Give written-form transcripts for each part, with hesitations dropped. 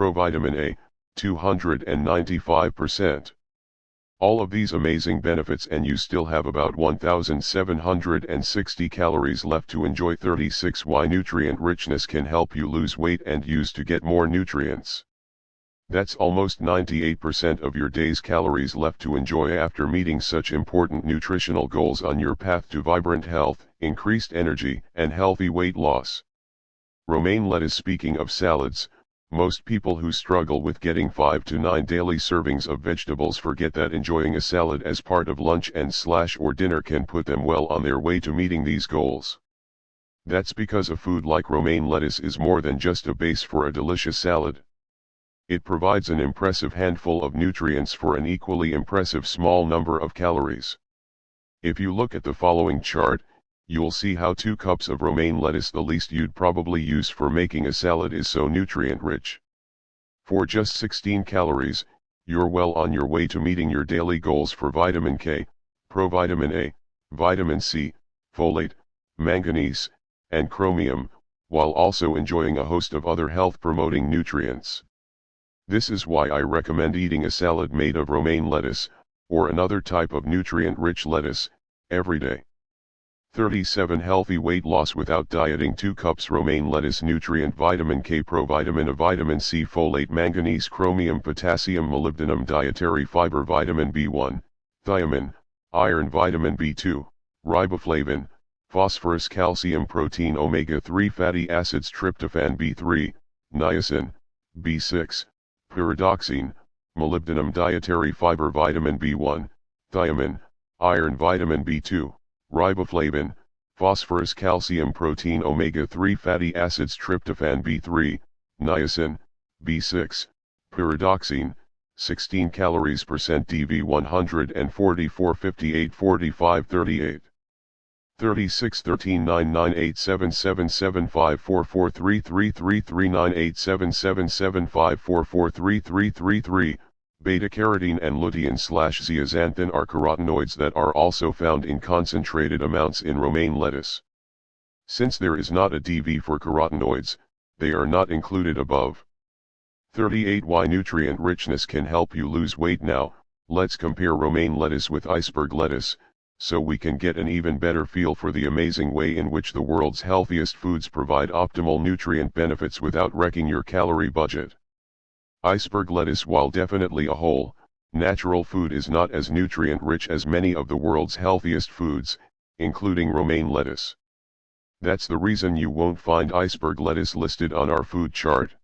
provitamin A, 295%. All of these amazing benefits and you still have about 1,760 calories left to enjoy. 36 Why nutrient richness can help you lose weight and use to get more nutrients. That's almost 98% of your day's calories left to enjoy after meeting such important nutritional goals on your path to vibrant health, increased energy, and healthy weight loss. Romaine lettuce. Speaking of salads, most people who struggle with getting 5 to 9 daily servings of vegetables forget that enjoying a salad as part of lunch and/or dinner can put them well on their way to meeting these goals. That's because a food like romaine lettuce is more than just a base for a delicious salad. It provides an impressive handful of nutrients for an equally impressive small number of calories. If you look at the following chart, you'll see how 2 cups of romaine lettuce, the least you'd probably use for making a salad, is so nutrient rich. For just 16 calories, you're well on your way to meeting your daily goals for vitamin K, provitamin A, vitamin C, folate, manganese, and chromium, while also enjoying a host of other health-promoting nutrients. This is why I recommend eating a salad made of romaine lettuce, or another type of nutrient-rich lettuce, every day. 37 Healthy weight loss without dieting. 2 cups romaine lettuce. Nutrient: vitamin K, provitamin A, vitamin C, folate, manganese, chromium, potassium, molybdenum. Dietary fiber: vitamin B1, thiamine, iron, vitamin B2, riboflavin, phosphorus, calcium, protein, omega-3 fatty acids, tryptophan, B3, niacin, B6, pyridoxine, molybdenum. Dietary fiber: vitamin B1, thiamine, iron, vitamin B2, riboflavin, phosphorus, calcium, protein, omega-3 fatty acids, tryptophan, B3, niacin, B6, pyridoxine. 16 calories percent. DV 144 58 45 38 36 13 998 7775 4433 339 7775 443333. Beta-carotene and lutein/zeaxanthin are carotenoids that are also found in concentrated amounts in romaine lettuce. Since there is not a DV for carotenoids, they are not included above. 38 Why nutrient richness can help you lose weight. Now, let's compare romaine lettuce with iceberg lettuce, so we can get an even better feel for the amazing way in which the world's healthiest foods provide optimal nutrient benefits without wrecking your calorie budget. Iceberg lettuce, while definitely a whole, natural food, is not as nutrient-rich as many of the world's healthiest foods, including romaine lettuce. That's the reason you won't find iceberg lettuce listed on our food chart.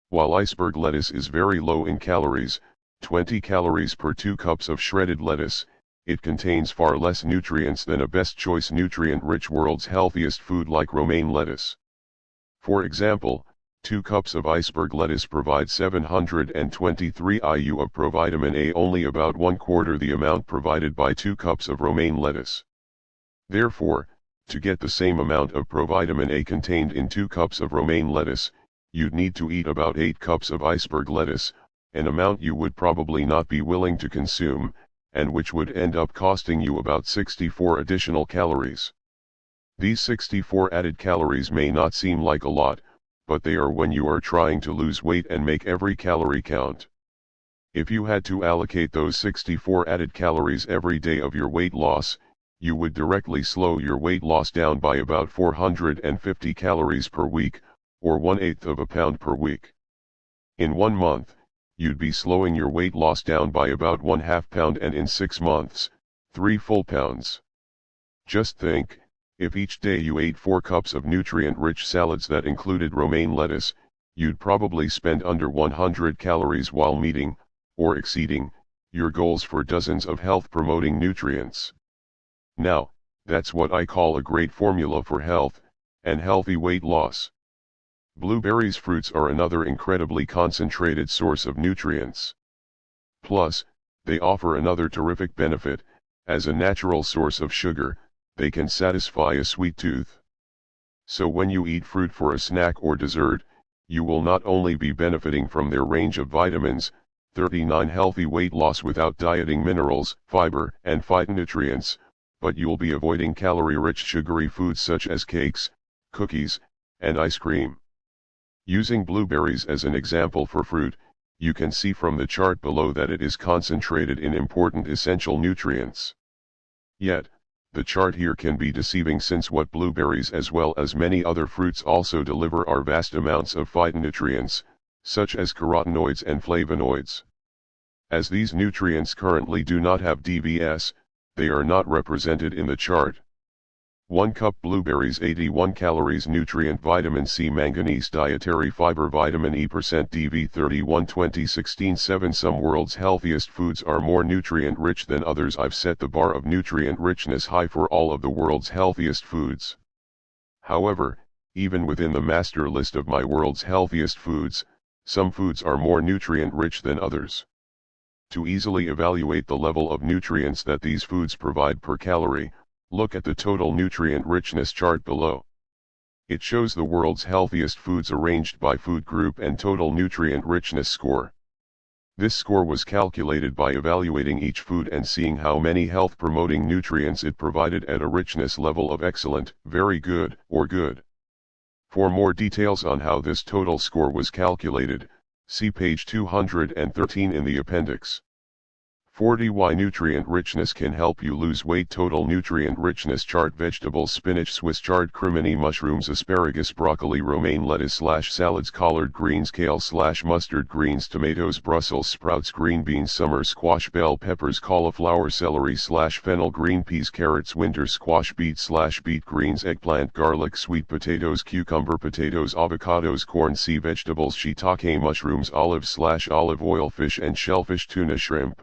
While iceberg lettuce is very low in calories, 20 calories per 2 cups of shredded lettuce, it contains far less nutrients than a best choice nutrient-rich world's healthiest food like romaine lettuce. For example, 2 cups of iceberg lettuce provide 723 IU of provitamin A, only about 1/4 the amount provided by 2 cups of romaine lettuce. Therefore, to get the same amount of provitamin A contained in 2 cups of romaine lettuce, you'd need to eat about 8 cups of iceberg lettuce, an amount you would probably not be willing to consume, and which would end up costing you about 64 additional calories. These 64 added calories may not seem like a lot, but they are when you are trying to lose weight and make every calorie count. If you had to allocate those 64 added calories every day of your weight loss, you would directly slow your weight loss down by about 450 calories per week, or 1/8 of a pound per week. In 1 month, you'd be slowing your weight loss down by about 1/2 pound, and in 6 months, 3 full pounds. Just think, if each day you ate 4 cups of nutrient-rich salads that included romaine lettuce, you'd probably spend under 100 calories while meeting, or exceeding, your goals for dozens of health-promoting nutrients. Now, that's what I call a great formula for health, and healthy weight loss. Blueberries fruits are another incredibly concentrated source of nutrients. Plus, they offer another terrific benefit: as a natural source of sugar, they can satisfy a sweet tooth. So when you eat fruit for a snack or dessert, you will not only be benefiting from their range of vitamins, 39 healthy weight loss without dieting, minerals, fiber, and phytonutrients, but you'll be avoiding calorie-rich sugary foods such as cakes, cookies, and ice cream. Using blueberries as an example for fruit, you can see from the chart below that it is concentrated in important essential nutrients. Yet, the chart here can be deceiving since what blueberries as well as many other fruits also deliver are vast amounts of phytonutrients, such as carotenoids and flavonoids. As these nutrients currently do not have DVS, they are not represented in the chart. 1 cup blueberries 81 calories nutrient vitamin C manganese dietary fiber vitamin E percent DV 31 2016 7 Some world's healthiest foods are more nutrient rich than others. I've set the bar of nutrient richness high for all of the world's healthiest foods. However, even within the master list of my world's healthiest foods, some foods are more nutrient rich than others. To easily evaluate the level of nutrients that these foods provide per calorie, look at the total nutrient richness chart below. It shows the world's healthiest foods arranged by food group and total nutrient richness score. This score was calculated by evaluating each food and seeing how many health-promoting nutrients it provided at a richness level of excellent, very good, or good. For more details on how this total score was calculated, see page 213 in the appendix. 40 Why nutrient richness can help you lose weight. Total nutrient richness chart: vegetables, spinach, Swiss chard, cremini, mushrooms, asparagus, broccoli, romaine lettuce / salads, collard greens, kale / mustard greens, tomatoes, Brussels sprouts, green beans, summer squash, bell peppers, cauliflower, celery / fennel, green peas, carrots, winter squash, beet / beet greens, eggplant, garlic, sweet potatoes, cucumber, potatoes, avocados, corn, sea vegetables, shiitake, mushrooms, olives / olive oil, fish and shellfish, tuna, shrimp,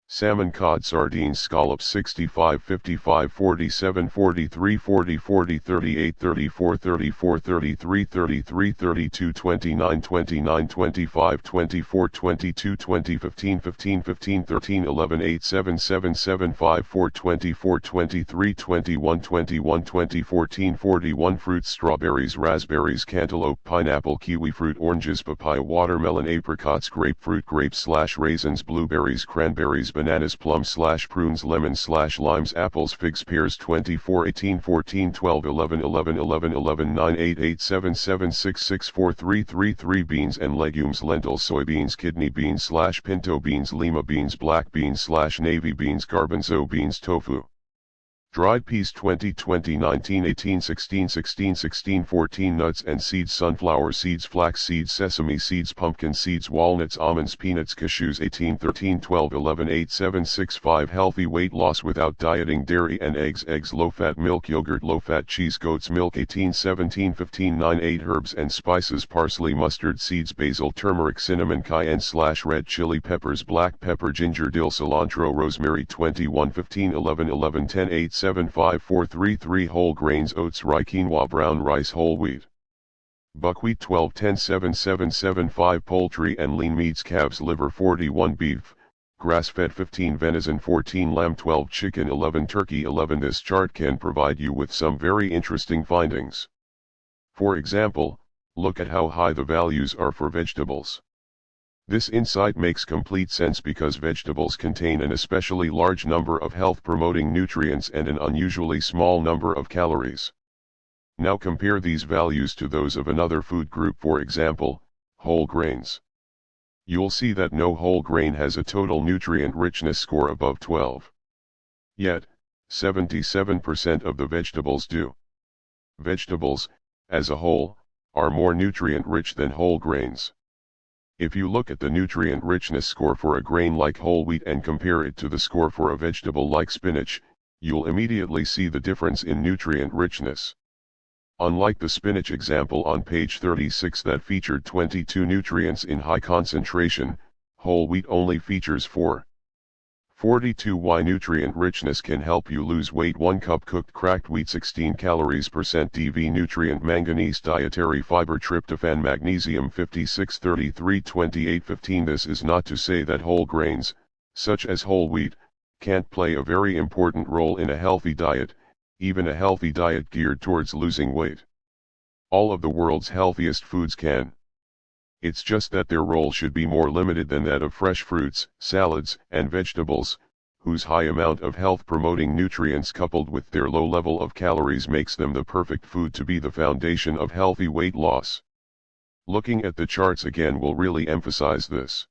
salmon, cod, sardines, scallops. 65 55 47 43 40 40 38 34 34 33 33 32 29 29 25 24 22 20 15 15 15 13 11 8 7 7 7 5 4 24 23 21 21 20 14 41 Fruits: strawberries, raspberries, cantaloupe, pineapple, kiwi fruit, oranges, papaya, watermelon, apricots, grapefruit, grapes / raisins, blueberries, cranberries, bananas, plums / prunes, lemons / limes, apples, figs, pears. 24 18 14 12 11 11 11 11 9 8 8 7 7 6 6 4 3 3 3 Beans and legumes: lentils, soybeans, kidney beans / pinto beans, lima beans, black beans / navy beans, garbanzo beans, tofu. Dried peas. 20 20 19 18 16 16 16 14 Nuts and seeds: sunflower seeds, flax seeds, sesame seeds, pumpkin seeds, walnuts, almonds, peanuts, cashews. 18 13 12 11 8 7 6 5 Healthy weight loss without dieting: dairy and eggs, low-fat milk, yogurt, low-fat cheese, goat's milk. 18 17 15 9 8 Herbs and spices: parsley, mustard seeds, basil, turmeric, cinnamon, cayenne / red chili peppers, black pepper, ginger, dill, cilantro, rosemary. 21 15 11 11 10 8 7 5 4 3 3 Whole grains: oats, rye, quinoa, brown rice, whole wheat, buckwheat. 12 10 7 7 7 5 Poultry and lean meats: calves liver. 41 Beef, grass-fed. 15 Venison. 14 Lamb. 12 Chicken. 11 Turkey. 11 This chart can provide you with some very interesting findings. For example, look at how high the values are for vegetables. This insight makes complete sense because vegetables contain an especially large number of health-promoting nutrients and an unusually small number of calories. Now compare these values to those of another food group, for example, whole grains. You'll see that no whole grain has a total nutrient richness score above 12. Yet, 77% of the vegetables do. Vegetables, as a whole, are more nutrient rich than whole grains. If you look at the nutrient richness score for a grain like whole wheat and compare it to the score for a vegetable like spinach, you'll immediately see the difference in nutrient richness. Unlike the spinach example on page 36 that featured 22 nutrients in high concentration, whole wheat only features 4. 42 Why nutrient richness can help you lose weight. 1 cup cooked cracked wheat, 16 calories percent DV nutrient manganese dietary fiber tryptophan magnesium 56 33 28 15 This is not to say that whole grains, such as whole wheat, can't play a very important role in a healthy diet, even a healthy diet geared towards losing weight. All of the world's healthiest foods can. It's just that their role should be more limited than that of fresh fruits, salads, and vegetables, whose high amount of health-promoting nutrients coupled with their low level of calories makes them the perfect food to be the foundation of healthy weight loss. Looking at the charts again will really emphasize this.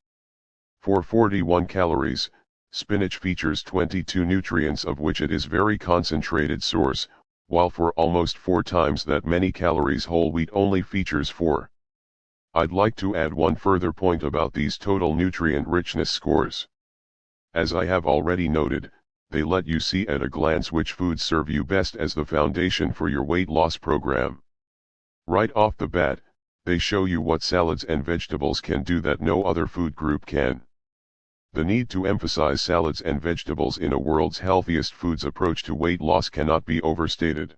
For 41 calories, spinach features 22 nutrients of which it is very concentrated source, while for almost 4 times that many calories whole wheat only features 4. I'd like to add one further point about these total nutrient richness scores. As I have already noted, they let you see at a glance which foods serve you best as the foundation for your weight loss program. Right off the bat, they show you what salads and vegetables can do that no other food group can. The need to emphasize salads and vegetables in a world's healthiest foods approach to weight loss cannot be overstated.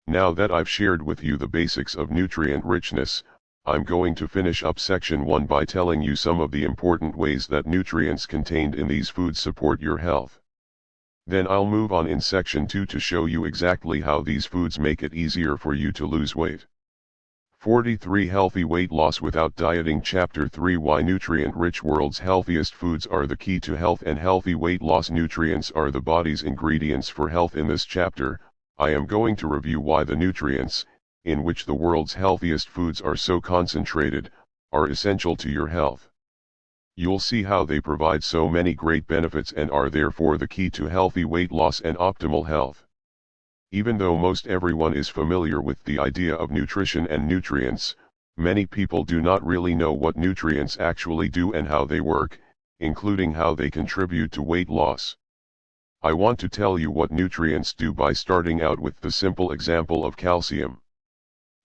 Now that I've shared with you the basics of nutrient richness, I'm going to finish up section 1 by telling you some of the important ways that nutrients contained in these foods support your health. Then I'll move on in section 2 to show you exactly how these foods make it easier for you to lose weight. 43 Healthy Weight Loss Without Dieting. Chapter 3 Why Nutrient-Rich World's Healthiest Foods Are the Key to Health and Healthy Weight Loss. Nutrients are the body's ingredients for health. In this chapter, I am going to review why the nutrients, in which the world's healthiest foods are so concentrated, are essential to your health. You'll see how they provide so many great benefits and are therefore the key to healthy weight loss and optimal health. Even though most everyone is familiar with the idea of nutrition and nutrients, many people do not really know what nutrients actually do and how they work, including how they contribute to weight loss. I want to tell you what nutrients do by starting out with the simple example of calcium.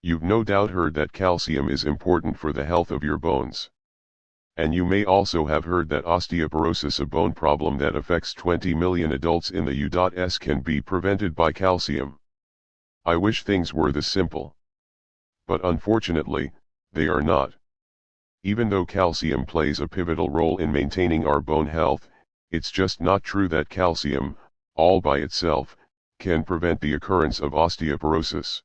You've no doubt heard that calcium is important for the health of your bones. And you may also have heard that osteoporosis, a bone problem that affects 20 million adults in the U.S., can be prevented by calcium. I wish things were this simple. But unfortunately, they are not. Even though calcium plays a pivotal role in maintaining our bone health, it's just not true that calcium, all by itself, can prevent the occurrence of osteoporosis.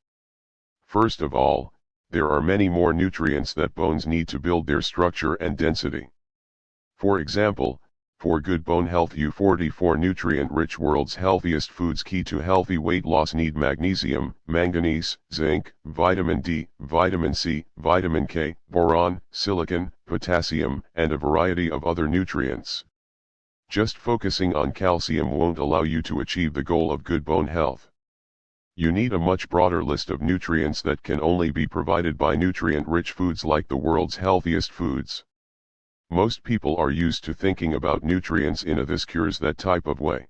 First of all, there are many more nutrients that bones need to build their structure and density. For example, for good bone health, 44 nutrient-rich world's healthiest foods key to healthy weight loss need magnesium, manganese, zinc, vitamin D, vitamin C, vitamin K, boron, silicon, potassium, and a variety of other nutrients. Just focusing on calcium won't allow you to achieve the goal of good bone health. You need a much broader list of nutrients that can only be provided by nutrient-rich foods like the world's healthiest foods. Most people are used to thinking about nutrients in a this cures that type of way.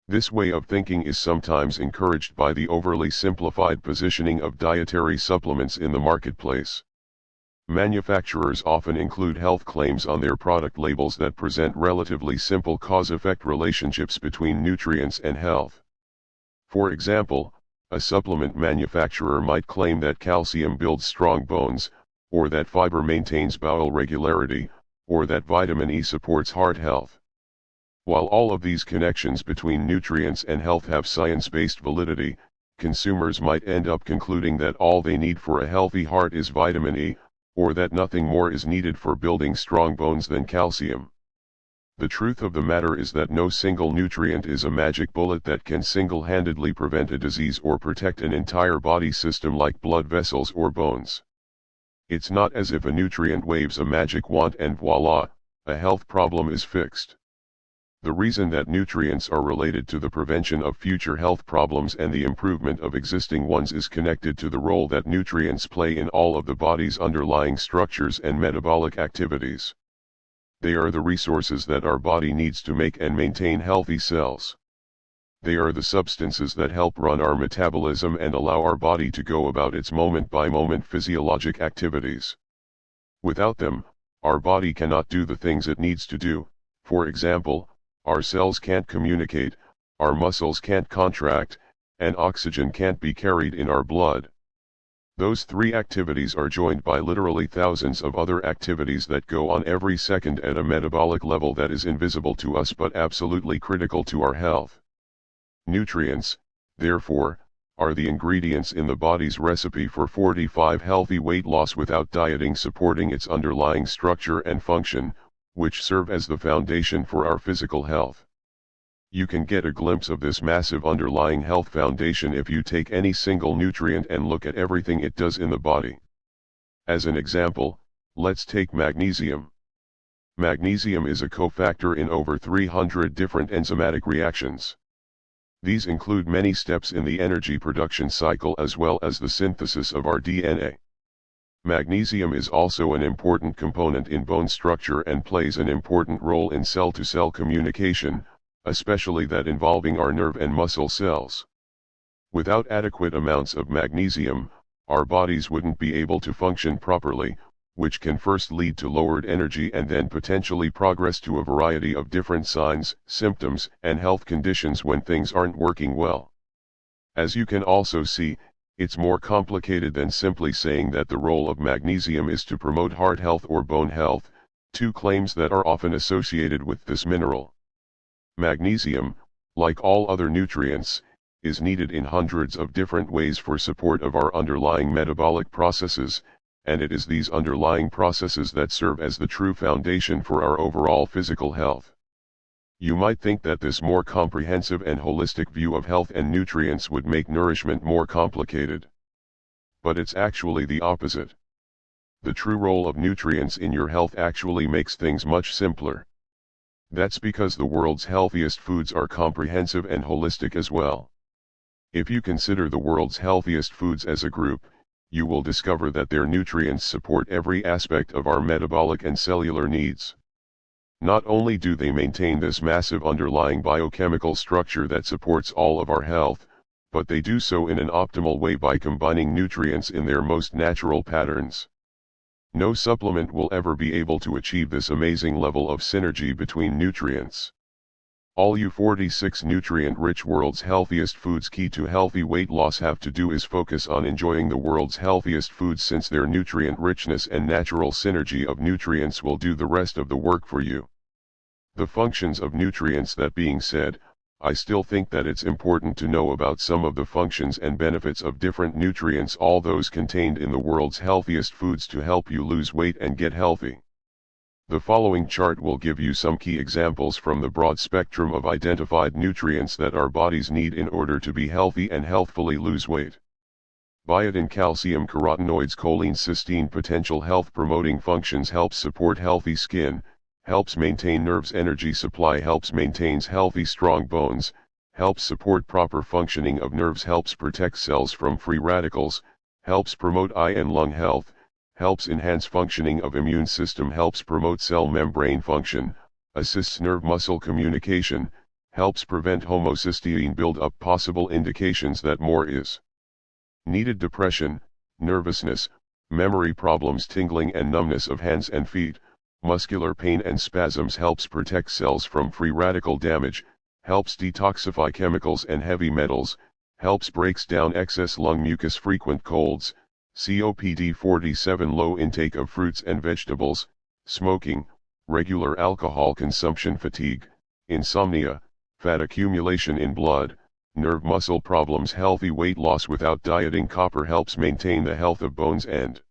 This way of thinking is sometimes encouraged by the overly simplified positioning of dietary supplements in the marketplace. Manufacturers often include health claims on their product labels that present relatively simple cause-effect relationships between nutrients and health. For example, a supplement manufacturer might claim that calcium builds strong bones, or that fiber maintains bowel regularity, or that vitamin E supports heart health. While all of these connections between nutrients and health have science-based validity, consumers might end up concluding that all they need for a healthy heart is vitamin E, or that nothing more is needed for building strong bones than calcium. The truth of the matter is that no single nutrient is a magic bullet that can single-handedly prevent a disease or protect an entire body system like blood vessels or bones. It's not as if a nutrient waves a magic wand and voila, a health problem is fixed. The reason that nutrients are related to the prevention of future health problems and the improvement of existing ones is connected to the role that nutrients play in all of the body's underlying structures and metabolic activities. They are the resources that our body needs to make and maintain healthy cells. They are the substances that help run our metabolism and allow our body to go about its moment-by-moment physiologic activities. Without them, our body cannot do the things it needs to do. For example, our cells can't communicate, our muscles can't contract, and oxygen can't be carried in our blood. Those three activities are joined by literally thousands of other activities that go on every second at a metabolic level that is invisible to us but absolutely critical to our health. Nutrients, therefore, are the ingredients in the body's recipe for 45 healthy weight loss without dieting, supporting its underlying structure and function, which serve as the foundation for our physical health. You can get a glimpse of this massive underlying health foundation if you take any single nutrient and look at everything it does in the body. As an example, let's take magnesium. Magnesium is a cofactor in over 300 different enzymatic reactions. These include many steps in the energy production cycle as well as the synthesis of our DNA. Magnesium is also an important component in bone structure and plays an important role in cell-to-cell communication, especially that involving our nerve and muscle cells. Without adequate amounts of magnesium, our bodies wouldn't be able to function properly, which can first lead to lowered energy and then potentially progress to a variety of different signs, symptoms, and health conditions when things aren't working well. As you can also see, it's more complicated than simply saying that the role of magnesium is to promote heart health or bone health, two claims that are often associated with this mineral. Magnesium, like all other nutrients, is needed in hundreds of different ways for support of our underlying metabolic processes, and it is these underlying processes that serve as the true foundation for our overall physical health. You might think that this more comprehensive and holistic view of health and nutrients would make nourishment more complicated. But it's actually the opposite. The true role of nutrients in your health actually makes things much simpler. That's because the world's healthiest foods are comprehensive and holistic as well. If you consider the world's healthiest foods as a group, you will discover that their nutrients support every aspect of our metabolic and cellular needs. Not only do they maintain this massive underlying biochemical structure that supports all of our health, but they do so in an optimal way by combining nutrients in their most natural patterns. No supplement will ever be able to achieve this amazing level of synergy between nutrients. All you 46 nutrient-rich world's healthiest foods key to healthy weight loss have to do is focus on enjoying the world's healthiest foods, since their nutrient richness and natural synergy of nutrients will do the rest of the work for you. The functions of nutrients. That being said, I still think that it's important to know about some of the functions and benefits of different nutrients, all those contained in the world's healthiest foods, to help you lose weight and get healthy. The following chart will give you some key examples from the broad spectrum of identified nutrients that our bodies need in order to be healthy and healthfully lose weight. Biotin: calcium, carotenoids, choline, cysteine. Potential health promoting functions: helps support healthy skin, helps maintain nerves energy supply, helps maintains healthy strong bones, helps support proper functioning of nerves, helps protect cells from free radicals, helps promote eye and lung health, helps enhance functioning of immune system, helps promote cell membrane function, assists nerve muscle communication, helps prevent homocysteine build-up. Possible indications that more is needed: depression, nervousness, memory problems, tingling and numbness of hands and feet, muscular pain and spasms, helps protect cells from free radical damage, helps detoxify chemicals and heavy metals, helps breaks down excess lung mucus, frequent colds, COPD. 47 Low intake of fruits and vegetables, smoking, regular alcohol consumption, fatigue, insomnia, fat accumulation in blood, nerve muscle problems, healthy weight loss without dieting. Copper helps maintain the health of bones and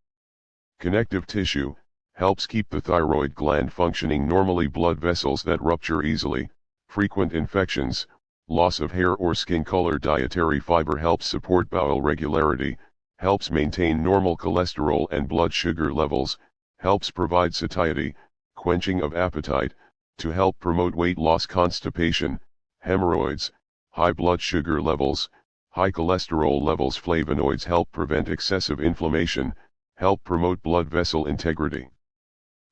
connective tissue, helps keep the thyroid gland functioning normally, blood vessels that rupture easily, frequent infections, loss of hair or skin color. Dietary fiber helps support bowel regularity, helps maintain normal cholesterol and blood sugar levels, helps provide satiety, quenching of appetite, to help promote weight loss. Constipation, hemorrhoids, high blood sugar levels, high cholesterol levels. Flavonoids help prevent excessive inflammation, help promote blood vessel integrity,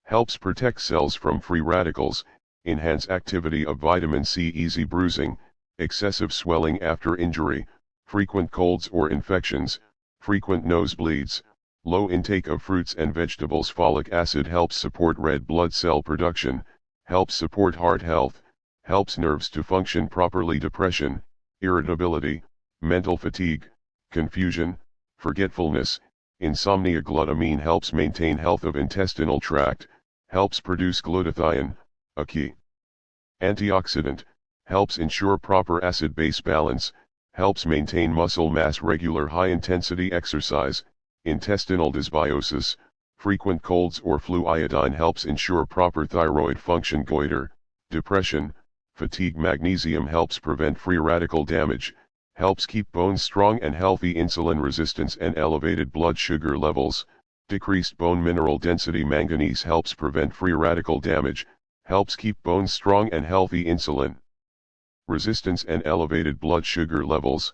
helps protect cells from free radicals, enhance activity of vitamin C. Easy bruising, excessive swelling after injury, frequent colds or infections, frequent nosebleeds, low intake of fruits and vegetables. Folic acid helps support red blood cell production, helps support heart health, helps nerves to function properly. Depression, irritability, mental fatigue, confusion, forgetfulness, insomnia. Glutamine helps maintain health of intestinal tract, helps produce glutathione, a key antioxidant, helps ensure proper acid-base balance, helps maintain muscle mass. Regular high-intensity exercise, intestinal dysbiosis, frequent colds or flu. Iodine helps ensure proper thyroid function. Goiter, depression, fatigue. Magnesium helps prevent free radical damage, helps keep bones strong and healthy. Insulin resistance and elevated blood sugar levels, Decreased bone mineral density. Manganese helps prevent free radical damage, helps keep bones strong and healthy. Insulin resistance and elevated blood sugar levels.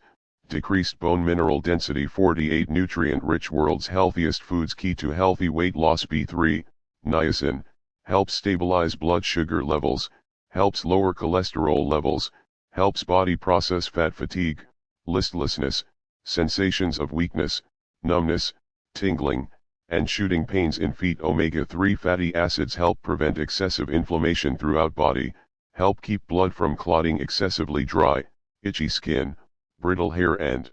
Decreased bone mineral density. 48 nutrient-rich world's healthiest foods key to healthy weight loss. B3, niacin, helps stabilize blood sugar levels, helps lower cholesterol levels, helps body process fat. Fatigue, listlessness, sensations of weakness, numbness, tingling, and shooting pains in feet. Omega-3 fatty acids help prevent excessive inflammation throughout body, help keep blood from clotting. Excessively dry, itchy skin, brittle hair and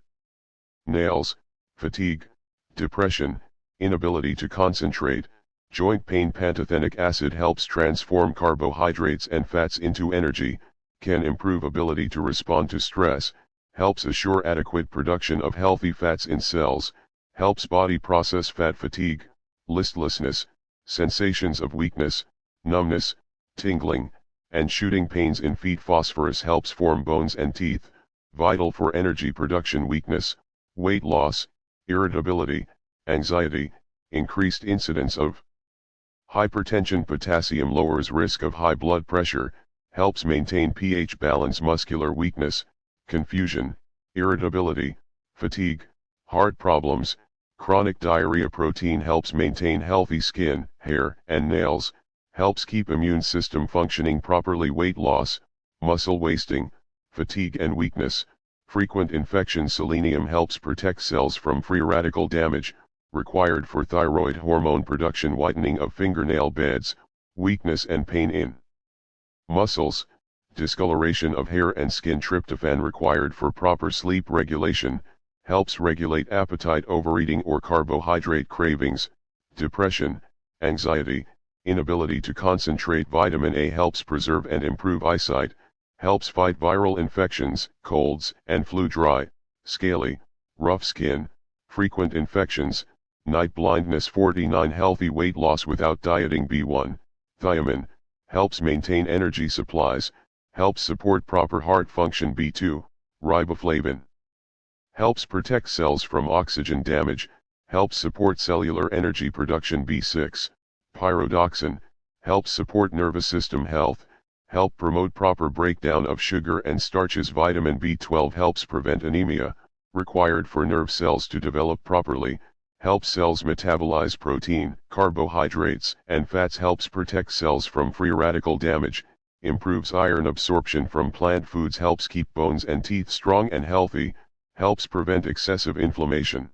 nails, fatigue, depression, inability to concentrate, joint pain. Pantothenic acid helps transform carbohydrates and fats into energy, can improve ability to respond to stress, helps assure adequate production of healthy fats in cells, helps body process fat. Fatigue, listlessness, sensations of weakness, numbness, tingling, and shooting pains in feet. Phosphorus helps form bones and teeth, vital for energy production. Weakness, weight loss, irritability, anxiety, increased incidence of hypertension. Potassium lowers risk of high blood pressure, helps maintain pH balance. Muscular weakness, confusion, irritability, fatigue, heart problems, chronic diarrhea. Protein helps maintain healthy skin, hair, and nails, helps keep immune system functioning properly. Weight loss, muscle wasting, fatigue and weakness, frequent infections. Selenium helps protect cells from free radical damage, required for thyroid hormone production. Whitening of fingernail beds, weakness and pain in muscles, discoloration of hair and skin. Tryptophan required for proper sleep regulation, helps regulate appetite. Overeating or carbohydrate cravings, depression, anxiety, inability to concentrate. Vitamin A helps preserve and improve eyesight, helps fight viral infections, colds and flu. Dry, scaly, rough skin, frequent infections, night blindness. 49 healthy weight loss without dieting. B1, thiamine, helps maintain energy supplies, helps support proper heart function. B2, riboflavin, helps protect cells from oxygen damage, helps support cellular energy production. B6, pyridoxine, helps support nervous system health, help promote proper breakdown of sugar and starches. Vitamin B12 helps prevent anemia, required for nerve cells to develop properly, helps cells metabolize protein, carbohydrates, and fats. Helps protect cells from free radical damage, improves iron absorption from plant foods. Helps keep bones and teeth strong and healthy, helps prevent excessive inflammation.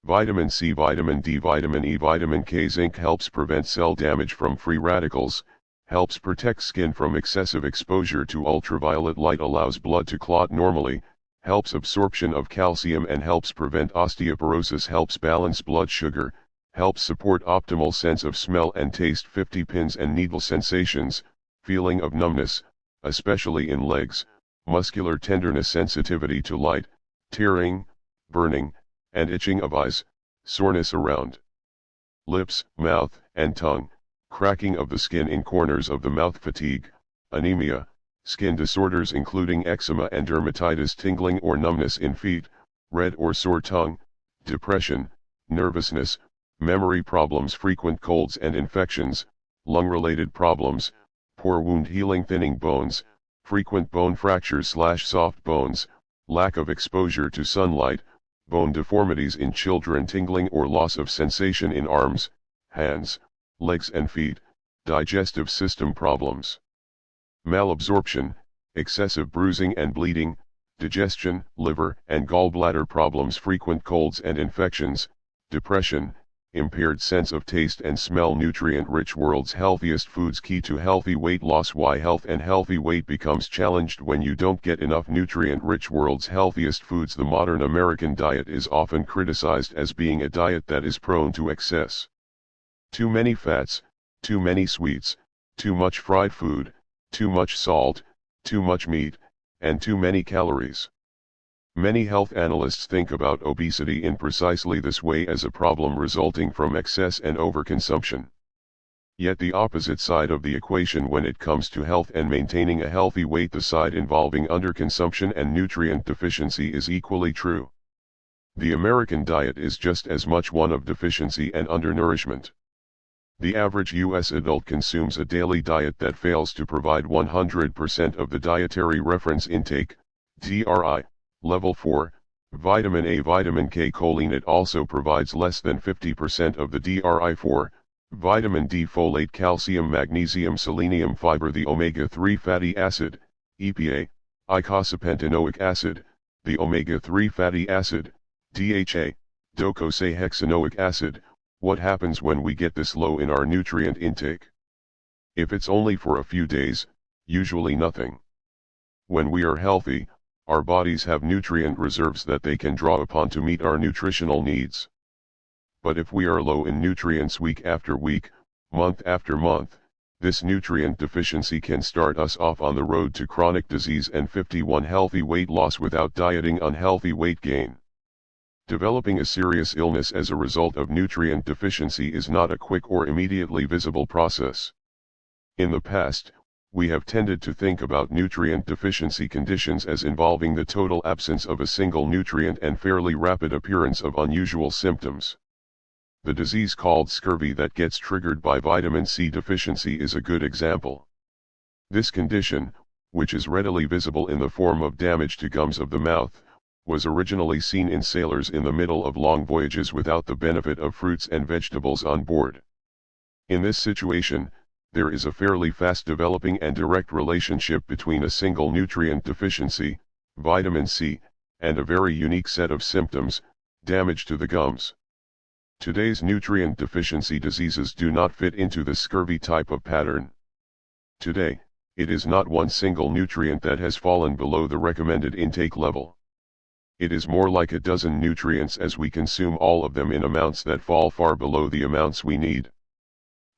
Vitamin C, vitamin D, vitamin E, vitamin K. Zinc helps prevent cell damage from free radicals, helps protect skin from excessive exposure to ultraviolet light. Allows blood to clot normally, helps absorption of calcium and helps prevent osteoporosis. Helps balance blood sugar, helps support optimal sense of smell and taste. 50 pins and needle sensations, feeling of numbness, especially in legs, muscular tenderness. Sensitivity to light, tearing, burning, and itching of eyes, soreness around lips, mouth, and tongue, cracking of the skin in corners of the mouth. Fatigue, anemia, skin disorders including eczema and dermatitis. Tingling or numbness in feet, red or sore tongue, depression, nervousness, memory problems. Frequent colds and infections, lung-related problems, poor wound healing. Thinning bones, frequent bone fractures / soft bones, lack of exposure to sunlight, bone deformities in children. Tingling or loss of sensation in arms, hands, legs and feet, digestive system problems. Malabsorption, excessive bruising and bleeding, digestion, liver and gallbladder problems. Frequent colds and infections, depression, impaired sense of taste and smell. Nutrient-rich world's healthiest foods key to healthy weight loss. Why health and healthy weight becomes challenged when you don't get enough nutrient-rich world's healthiest foods. The modern American diet is often criticized as being a diet that is prone to excess. Too many fats, too many sweets, too much fried food, too much salt, too much meat, and too many calories. Many health analysts think about obesity in precisely this way, as a problem resulting from excess and overconsumption. Yet the opposite side of the equation when it comes to health and maintaining a healthy weight, the side involving underconsumption and nutrient deficiency, is equally true. The American diet is just as much one of deficiency and undernourishment. The average U.S. adult consumes a daily diet that fails to provide 100% of the dietary reference intake, DRI, level 4, vitamin A, vitamin K, choline. It also provides less than 50% of the DRI4, vitamin D, folate, calcium, magnesium, selenium, fiber, the omega-3 fatty acid, EPA, eicosapentaenoic acid, the omega-3 fatty acid, DHA, docosahexaenoic acid. What happens when we get this low in our nutrient intake? If it's only for a few days, usually nothing. When we are healthy, our bodies have nutrient reserves that they can draw upon to meet our nutritional needs. But if we are low in nutrients week after week, month after month, this nutrient deficiency can start us off on the road to chronic disease and 51 healthy weight loss without dieting, unhealthy weight gain. Developing a serious illness as a result of nutrient deficiency is not a quick or immediately visible process. In the past, we have tended to think about nutrient deficiency conditions as involving the total absence of a single nutrient and fairly rapid appearance of unusual symptoms. The disease called scurvy that gets triggered by vitamin C deficiency is a good example. This condition, which is readily visible in the form of damage to gums of the mouth, was originally seen in sailors in the middle of long voyages without the benefit of fruits and vegetables on board. In this situation, there is a fairly fast developing and direct relationship between a single nutrient deficiency, vitamin C, and a very unique set of symptoms, damage to the gums. Today's nutrient deficiency diseases do not fit into the scurvy type of pattern. Today, it is not one single nutrient that has fallen below the recommended intake level. It is more like a dozen nutrients as we consume all of them in amounts that fall far below the amounts we need.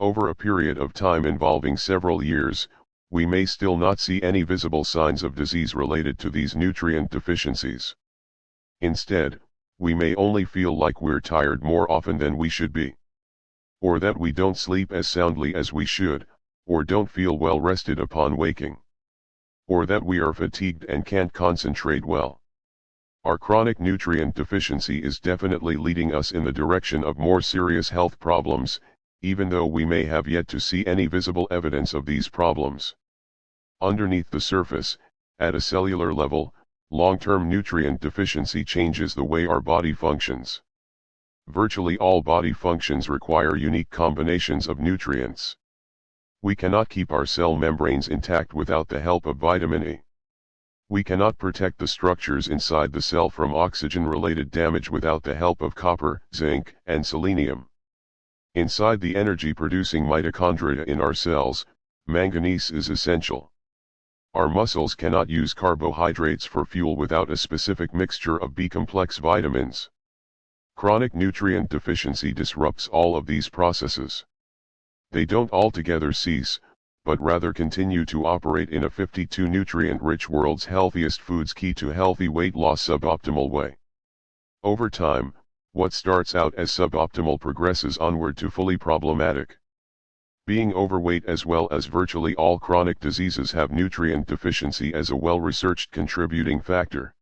Over a period of time involving several years, we may still not see any visible signs of disease related to these nutrient deficiencies. Instead, we may only feel like we're tired more often than we should be. Or that we don't sleep as soundly as we should, or don't feel well rested upon waking. Or that we are fatigued and can't concentrate well. Our chronic nutrient deficiency is definitely leading us in the direction of more serious health problems, even though we may have yet to see any visible evidence of these problems. Underneath the surface, at a cellular level, long-term nutrient deficiency changes the way our body functions. Virtually all body functions require unique combinations of nutrients. We cannot keep our cell membranes intact without the help of vitamin E. We cannot protect the structures inside the cell from oxygen-related damage without the help of copper, zinc, and selenium. Inside the energy-producing mitochondria in our cells, manganese is essential. Our muscles cannot use carbohydrates for fuel without a specific mixture of B-complex vitamins. Chronic nutrient deficiency disrupts all of these processes. They don't altogether cease, but rather continue to operate in a 52 nutrient-rich world's healthiest foods key to healthy weight loss suboptimal way. Over time, what starts out as suboptimal progresses onward to fully problematic. Being overweight as well as virtually all chronic diseases have nutrient deficiency as a well-researched contributing factor.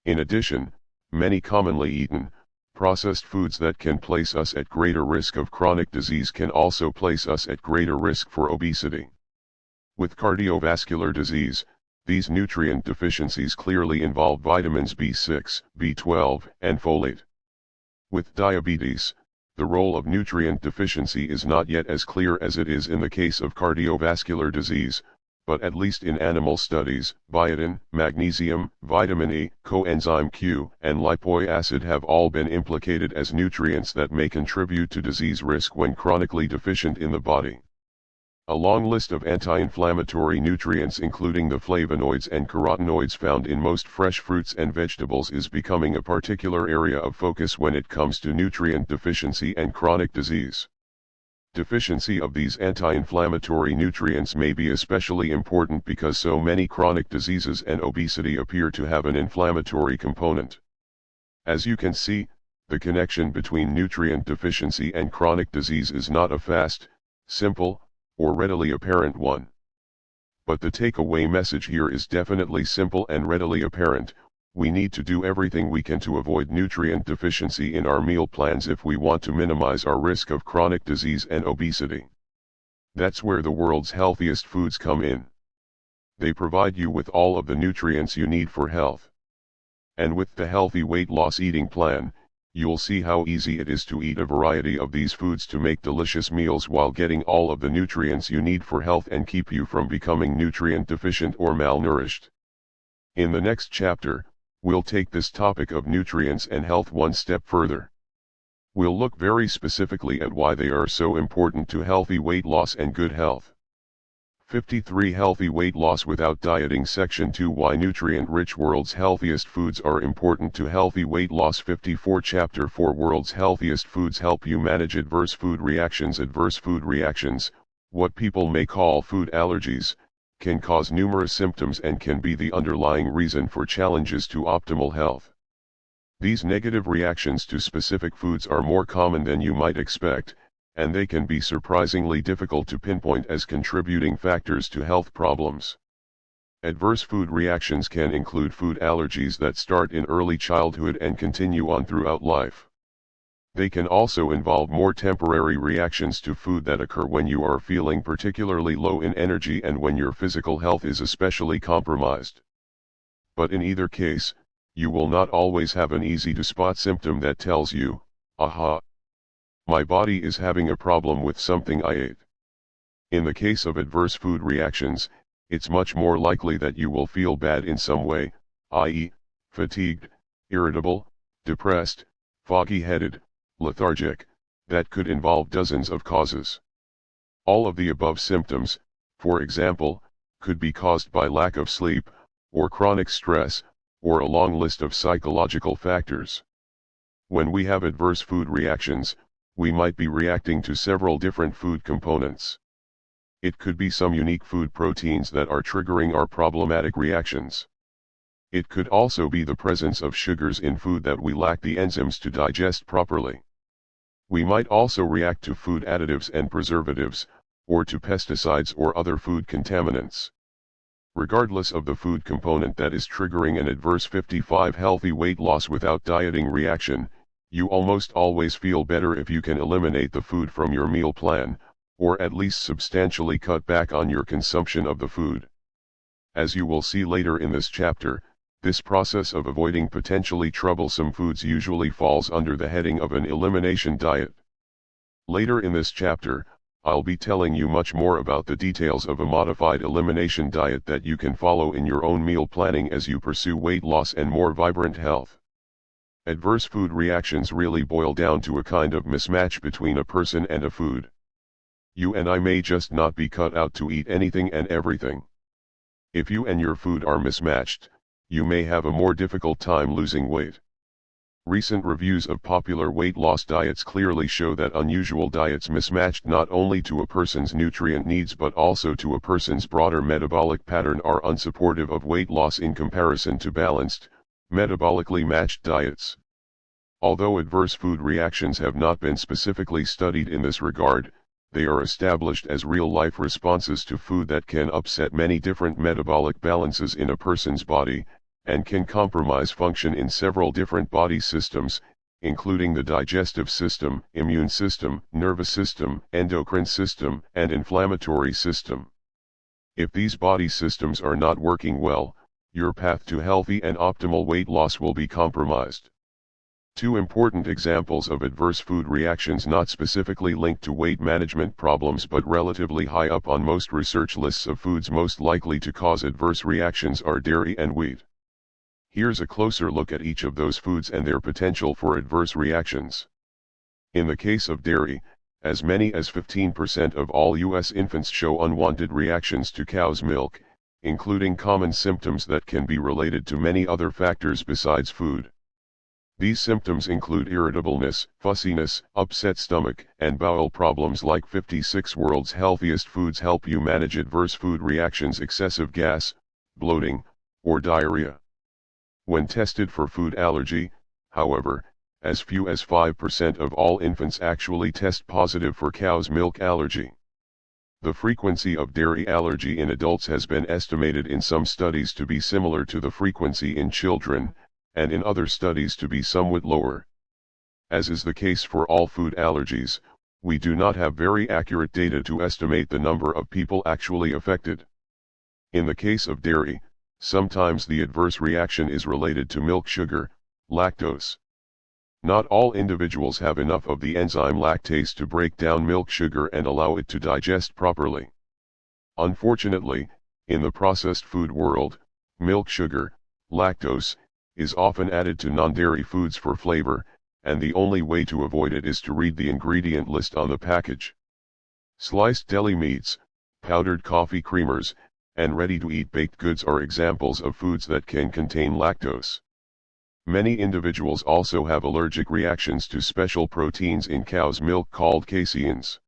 In addition, many commonly eaten, processed foods that can place us at greater risk of chronic disease can also place us at greater risk for obesity. With cardiovascular disease, these nutrient deficiencies clearly involve vitamins B6, B12, and folate. With diabetes, the role of nutrient deficiency is not yet as clear as it is in the case of cardiovascular disease, but at least in animal studies, biotin, magnesium, vitamin E, coenzyme Q, and lipoic acid have all been implicated as nutrients that may contribute to disease risk when chronically deficient in the body. A long list of anti-inflammatory nutrients including the flavonoids and carotenoids found in most fresh fruits and vegetables is becoming a particular area of focus when it comes to nutrient deficiency and chronic disease. Deficiency of these anti-inflammatory nutrients may be especially important because so many chronic diseases and obesity appear to have an inflammatory component. As you can see, the connection between nutrient deficiency and chronic disease is not a fast, simple, or readily apparent one. But the takeaway message here is definitely simple and readily apparent. We need to do everything we can to avoid nutrient deficiency in our meal plans if we want to minimize our risk of chronic disease and obesity. That's where the world's healthiest foods come in. They provide you with all of the nutrients you need for health. And with the Healthy Weight Loss Eating Plan, you'll see how easy it is to eat a variety of these foods to make delicious meals while getting all of the nutrients you need for health and keep you from becoming nutrient deficient or malnourished. In the next chapter, we'll take this topic of nutrients and health one step further. We'll look very specifically at why they are so important to healthy weight loss and good health. 53 Healthy Weight Loss Without Dieting. Section 2 Why Nutrient-Rich World's Healthiest Foods Are Important to Healthy Weight Loss. 54 Chapter 4 World's Healthiest Foods Help You Manage Adverse Food Reactions. Adverse food reactions, what people may call food allergies, can cause numerous symptoms and can be the underlying reason for challenges to optimal health. These negative reactions to specific foods are more common than you might expect, and they can be surprisingly difficult to pinpoint as contributing factors to health problems. Adverse food reactions can include food allergies that start in early childhood and continue on throughout life. They can also involve more temporary reactions to food that occur when you are feeling particularly low in energy and when your physical health is especially compromised. But in either case, you will not always have an easy-to-spot symptom that tells you, aha, my body is having a problem with something I ate. In the case of adverse food reactions, it's much more likely that you will feel bad in some way, i.e., fatigued, irritable, depressed, foggy-headed, lethargic. That could involve dozens of causes. All of the above symptoms, for example, could be caused by lack of sleep, or chronic stress, or a long list of psychological factors. When we have adverse food reactions, we might be reacting to several different food components. It could be some unique food proteins that are triggering our problematic reactions. It could also be the presence of sugars in food that we lack the enzymes to digest properly. We might also react to food additives and preservatives, or to pesticides or other food contaminants. Regardless of the food component that is triggering an adverse 55 Healthy Weight Loss Without Dieting reaction, you almost always feel better if you can eliminate the food from your meal plan, or at least substantially cut back on your consumption of the food. As you will see later in this chapter, this process of avoiding potentially troublesome foods usually falls under the heading of an elimination diet. Later in this chapter, I'll be telling you much more about the details of a modified elimination diet that you can follow in your own meal planning as you pursue weight loss and more vibrant health. Adverse food reactions really boil down to a kind of mismatch between a person and a food. You and I may just not be cut out to eat anything and everything. If you and your food are mismatched, you may have a more difficult time losing weight. Recent reviews of popular weight loss diets clearly show that unusual diets mismatched not only to a person's nutrient needs but also to a person's broader metabolic pattern are unsupportive of weight loss in comparison to balanced, metabolically matched diets. Although adverse food reactions have not been specifically studied in this regard, they are established as real-life responses to food that can upset many different metabolic balances in a person's body, and can compromise function in several different body systems, including the digestive system, immune system, nervous system, endocrine system, and inflammatory system. If these body systems are not working well, your path to healthy and optimal weight loss will be compromised. Two important examples of adverse food reactions not specifically linked to weight management problems but relatively high up on most research lists of foods most likely to cause adverse reactions are dairy and wheat. Here's a closer look at each of those foods and their potential for adverse reactions. In the case of dairy, as many as 15% of all U.S. infants show unwanted reactions to cow's milk, including common symptoms that can be related to many other factors besides food. These symptoms include irritableness, fussiness, upset stomach, and bowel problems. Like 56 World's Healthiest Foods help you manage adverse food reactions: excessive gas, bloating, or diarrhea. When tested for food allergy, however, as few as 5% of all infants actually test positive for cow's milk allergy. The frequency of dairy allergy in adults has been estimated in some studies to be similar to the frequency in children, and in other studies to be somewhat lower. As is the case for all food allergies, we do not have very accurate data to estimate the number of people actually affected. In the case of dairy, sometimes the adverse reaction is related to milk sugar, lactose. Not all individuals have enough of the enzyme lactase to break down milk sugar and allow it to digest properly. Unfortunately, in the processed food world, milk sugar, lactose, is often added to non-dairy foods for flavor, and the only way to avoid it is to read the ingredient list on the package. Sliced deli meats, powdered coffee creamers, and ready-to-eat baked goods are examples of foods that can contain lactose. Many individuals also have allergic reactions to special proteins in cow's milk called caseins.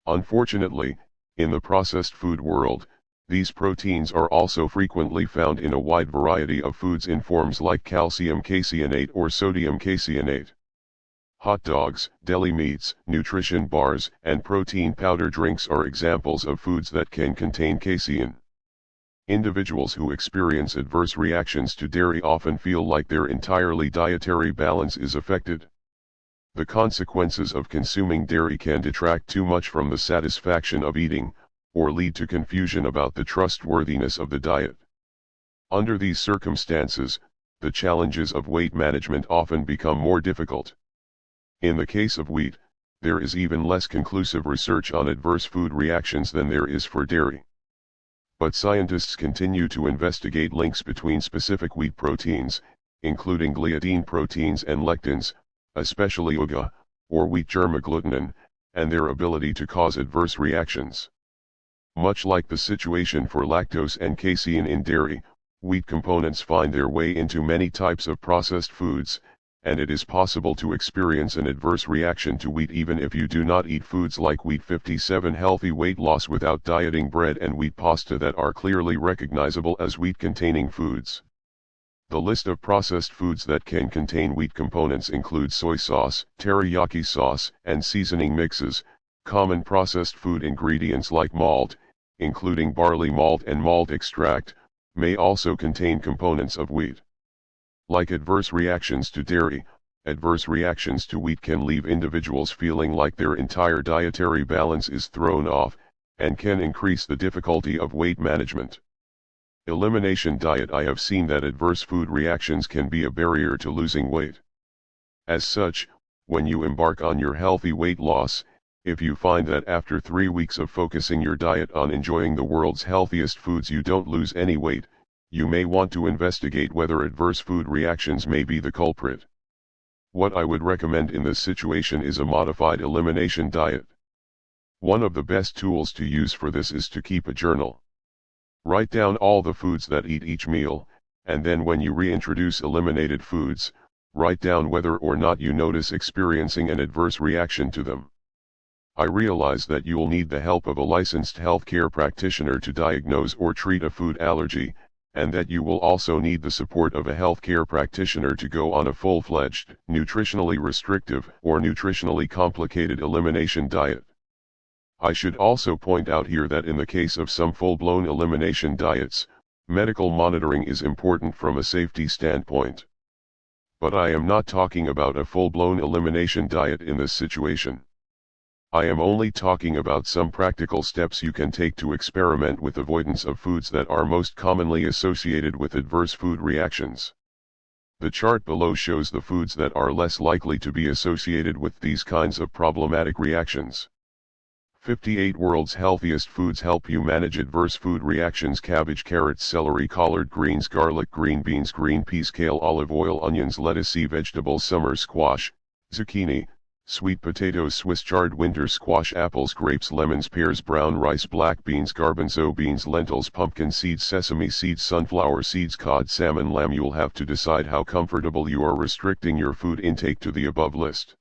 Unfortunately, in the processed food world, these proteins are also frequently found in a wide variety of foods in forms like calcium caseinate or sodium caseinate. Hot dogs, deli meats, nutrition bars, and protein powder drinks are examples of foods that can contain casein. Individuals who experience adverse reactions to dairy often feel like their entirely dietary balance is affected. The consequences of consuming dairy can detract too much from the satisfaction of eating, or lead to confusion about the trustworthiness of the diet. Under these circumstances, the challenges of weight management often become more difficult. In the case of wheat, there is even less conclusive research on adverse food reactions than there is for dairy. But scientists continue to investigate links between specific wheat proteins, including gliadin proteins and lectins, especially UGA, or wheat germ agglutinin, and their ability to cause adverse reactions. Much like the situation for lactose and casein in dairy, wheat components find their way into many types of processed foods, and it is possible to experience an adverse reaction to wheat even if you do not eat foods like wheat 57 healthy weight loss without dieting bread and wheat pasta that are clearly recognizable as wheat-containing foods. The list of processed foods that can contain wheat components includes soy sauce, teriyaki sauce, and seasoning mixes. Common processed food ingredients like malt, including barley malt and malt extract, may also contain components of wheat. Like adverse reactions to dairy, adverse reactions to wheat can leave individuals feeling like their entire dietary balance is thrown off, and can increase the difficulty of weight management. Elimination diet. I have seen that adverse food reactions can be a barrier to losing weight. As such, when you embark on your healthy weight loss, if you find that after 3 weeks of focusing your diet on enjoying the world's healthiest foods you don't lose any weight, you may want to investigate whether adverse food reactions may be the culprit. What I would recommend in this situation is a modified elimination diet. One of the best tools to use for this is to keep a journal. Write down all the foods that eat each meal, and then when you reintroduce eliminated foods, write down whether or not you notice experiencing an adverse reaction to them. I realize that you'll need the help of a licensed healthcare practitioner to diagnose or treat a food allergy, and that you will also need the support of a healthcare practitioner to go on a full-fledged, nutritionally restrictive or nutritionally complicated elimination diet. I should also point out here that in the case of some full-blown elimination diets, medical monitoring is important from a safety standpoint. But I am not talking about a full-blown elimination diet in this situation. I am only talking about some practical steps you can take to experiment with avoidance of foods that are most commonly associated with adverse food reactions. The chart below shows the foods that are less likely to be associated with these kinds of problematic reactions. 58 World's healthiest foods help you manage adverse food reactions: cabbage, carrots, celery, collard greens, garlic, green beans, green peas, kale, olive oil, onions, lettuce, vegetables, summer squash, zucchini, sweet potatoes, Swiss chard, winter squash, apples, grapes, lemons, pears, brown rice, black beans, garbanzo beans, lentils, pumpkin seeds, sesame seeds, sunflower seeds, cod, salmon, lamb. You'll have to decide how comfortable you are restricting your food intake to the above list.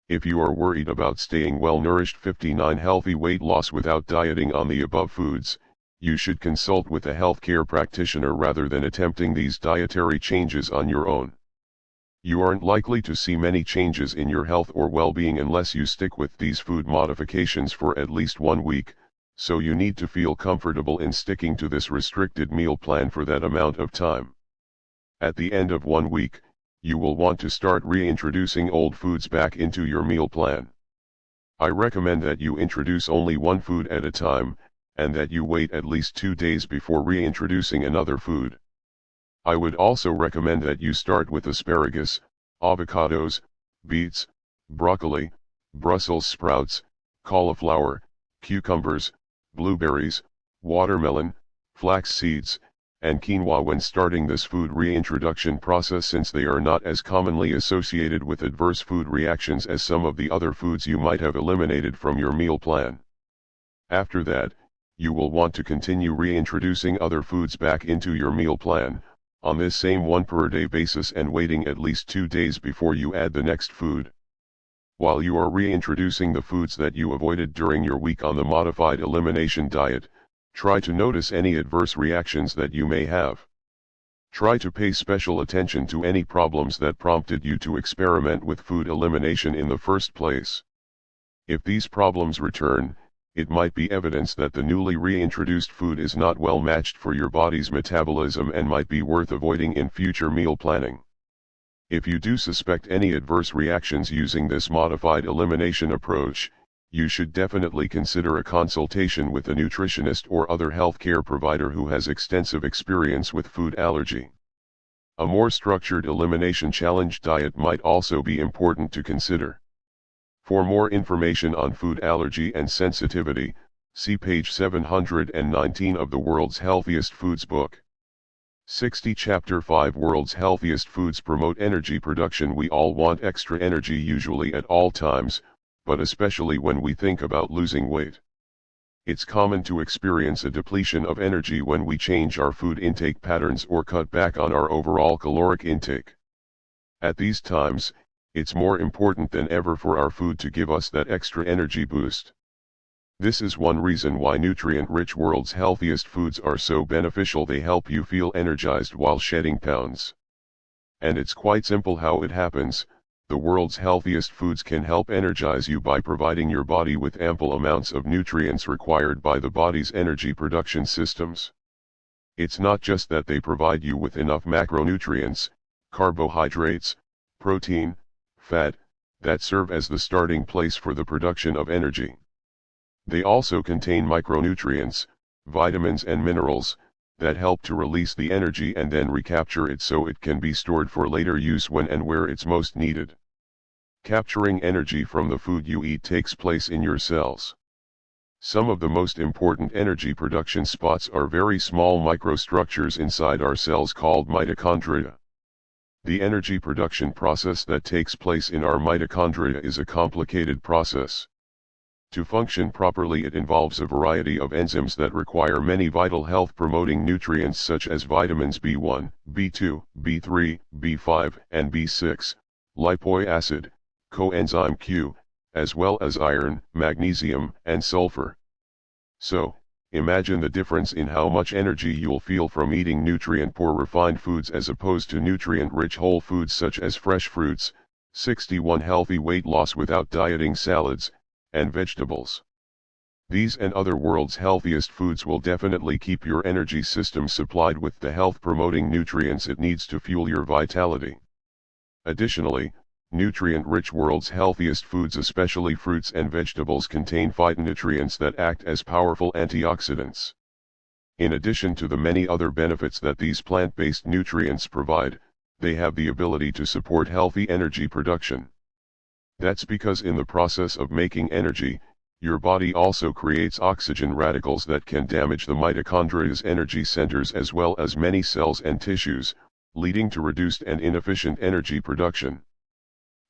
If you are worried about staying well nourished, 59 healthy weight loss without dieting on the above foods, you should consult with a healthcare practitioner rather than attempting these dietary changes on your own. You aren't likely to see many changes in your health or well-being unless you stick with these food modifications for at least 1 week, so you need to feel comfortable in sticking to this restricted meal plan for that amount of time. At the end of 1 week, you will want to start reintroducing old foods back into your meal plan. I recommend that you introduce only one food at a time, and that you wait at least 2 days before reintroducing another food. I would also recommend that you start with asparagus, avocados, beets, broccoli, Brussels sprouts, cauliflower, cucumbers, blueberries, watermelon, flax seeds, and quinoa when starting this food reintroduction process, since they are not as commonly associated with adverse food reactions as some of the other foods you might have eliminated from your meal plan. After that, you will want to continue reintroducing other foods back into your meal plan, on this same 1 per day basis, and waiting at least 2 days before you add the next food. While you are reintroducing the foods that you avoided during your week on the modified elimination diet, try to notice any adverse reactions that you may have. Try to pay special attention to any problems that prompted you to experiment with food elimination in the first place. If these problems return, it might be evidence that the newly reintroduced food is not well matched for your body's metabolism and might be worth avoiding in future meal planning. If you do suspect any adverse reactions using this modified elimination approach, you should definitely consider a consultation with a nutritionist or other healthcare provider who has extensive experience with food allergy. A more structured elimination challenge diet might also be important to consider. For more information on food allergy and sensitivity, see page 719 of the World's Healthiest Foods book. 60 Chapter 5 World's Healthiest Foods Promote Energy Production. We all want extra energy, usually at all times, but especially when we think about losing weight. It's common to experience a depletion of energy when we change our food intake patterns or cut back on our overall caloric intake. At these times, it's more important than ever for our food to give us that extra energy boost. This is one reason why nutrient-rich World's Healthiest Foods are so beneficial. They help you feel energized while shedding pounds. And it's quite simple how it happens. The World's Healthiest Foods can help energize you by providing your body with ample amounts of nutrients required by the body's energy production systems. It's not just that they provide you with enough macronutrients, carbohydrates, protein, fat, that serve as the starting place for the production of energy. They also contain micronutrients, vitamins and minerals, that help to release the energy and then recapture it so it can be stored for later use when and where it's most needed. Capturing energy from the food you eat takes place in your cells. Some of the most important energy production spots are very small microstructures inside our cells called mitochondria. The energy production process that takes place in our mitochondria is a complicated process. To function properly, it involves a variety of enzymes that require many vital health-promoting nutrients such as vitamins B1, B2, B3, B5, and B6, lipoic acid, coenzyme Q, as well as iron, magnesium, and sulfur. So, imagine the difference in how much energy you'll feel from eating nutrient-poor refined foods as opposed to nutrient-rich whole foods such as fresh fruits, 61 healthy weight loss without dieting salads, and vegetables. These and other World's Healthiest Foods will definitely keep your energy system supplied with the health-promoting nutrients it needs to fuel your vitality. Additionally, nutrient-rich World's Healthiest Foods, especially fruits and vegetables, contain phytonutrients that act as powerful antioxidants. In addition to the many other benefits that these plant-based nutrients provide, they have the ability to support healthy energy production. That's because in the process of making energy, your body also creates oxygen radicals that can damage the mitochondria's energy centers as well as many cells and tissues, leading to reduced and inefficient energy production.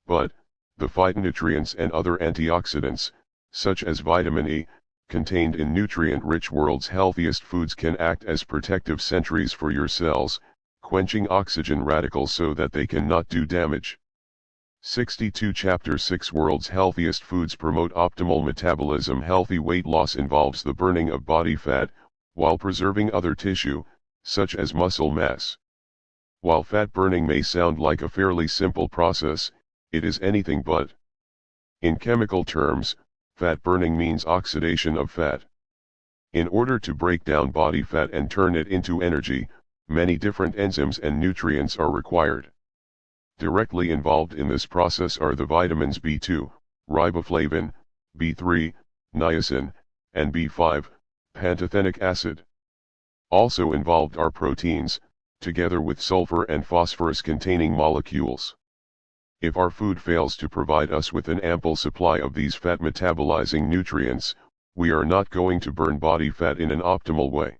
But, the phytonutrients and other antioxidants, such as vitamin E, contained in nutrient-rich World's Healthiest Foods can act as protective sentries for your cells, quenching oxygen radicals so that they cannot do damage. 62 Chapter 6 World's Healthiest Foods Promote Optimal Metabolism. Healthy weight loss involves the burning of body fat, while preserving other tissue, such as muscle mass. While fat burning may sound like a fairly simple process, it is anything but. In chemical terms, fat burning means oxidation of fat. In order to break down body fat and turn it into energy, many different enzymes and nutrients are required. Directly involved in this process are the vitamins B2, riboflavin, B3, niacin, and B5, pantothenic acid. Also involved are proteins, together with sulfur and phosphorus-containing molecules. If our food fails to provide us with an ample supply of these fat-metabolizing nutrients, we are not going to burn body fat in an optimal way.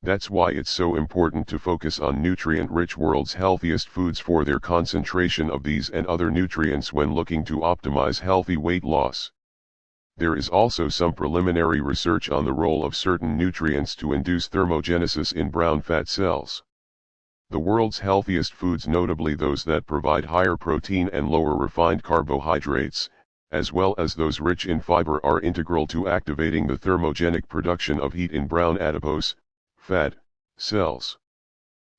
That's why it's so important to focus on nutrient-rich world's healthiest foods for their concentration of these and other nutrients when looking to optimize healthy weight loss. There is also some preliminary research on the role of certain nutrients to induce thermogenesis in brown fat cells. The world's healthiest foods, notably those that provide higher protein and lower refined carbohydrates, as well as those rich in fiber, are integral to activating the thermogenic production of heat in brown adipose, fat, cells.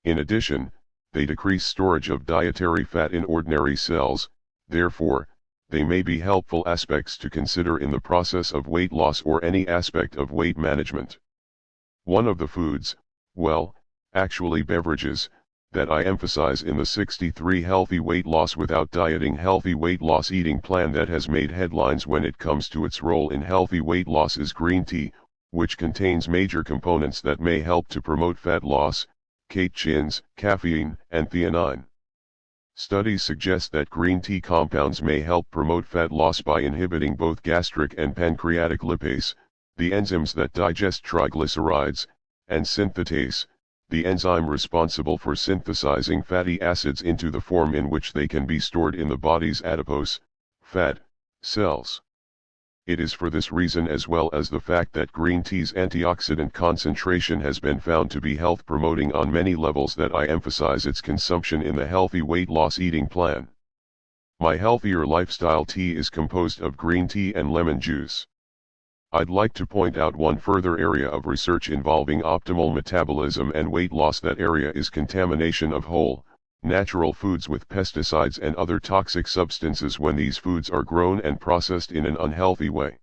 In addition, they decrease storage of dietary fat in ordinary cells, therefore, they may be helpful aspects to consider in the process of weight loss or any aspect of weight management. One of the foods, well, actually beverages, that I emphasize in the 63 Healthy Weight Loss Without Dieting Healthy Weight Loss Eating Plan that has made headlines when it comes to its role in healthy weight loss is green tea, which contains major components that may help to promote fat loss, catechins, caffeine, and theanine. Studies suggest that green tea compounds may help promote fat loss by inhibiting both gastric and pancreatic lipase, the enzymes that digest triglycerides, and synthetase, the enzyme responsible for synthesizing fatty acids into the form in which they can be stored in the body's adipose, fat, cells. It is for this reason, as well as the fact that green tea's antioxidant concentration has been found to be health promoting on many levels, that I emphasize its consumption in the Healthy Weight Loss Eating Plan. My healthier lifestyle tea is composed of green tea and lemon juice. I'd like to point out one further area of research involving optimal metabolism and weight loss. That area is contamination of whole, natural foods with pesticides and other toxic substances when these foods are grown and processed in an unhealthy way.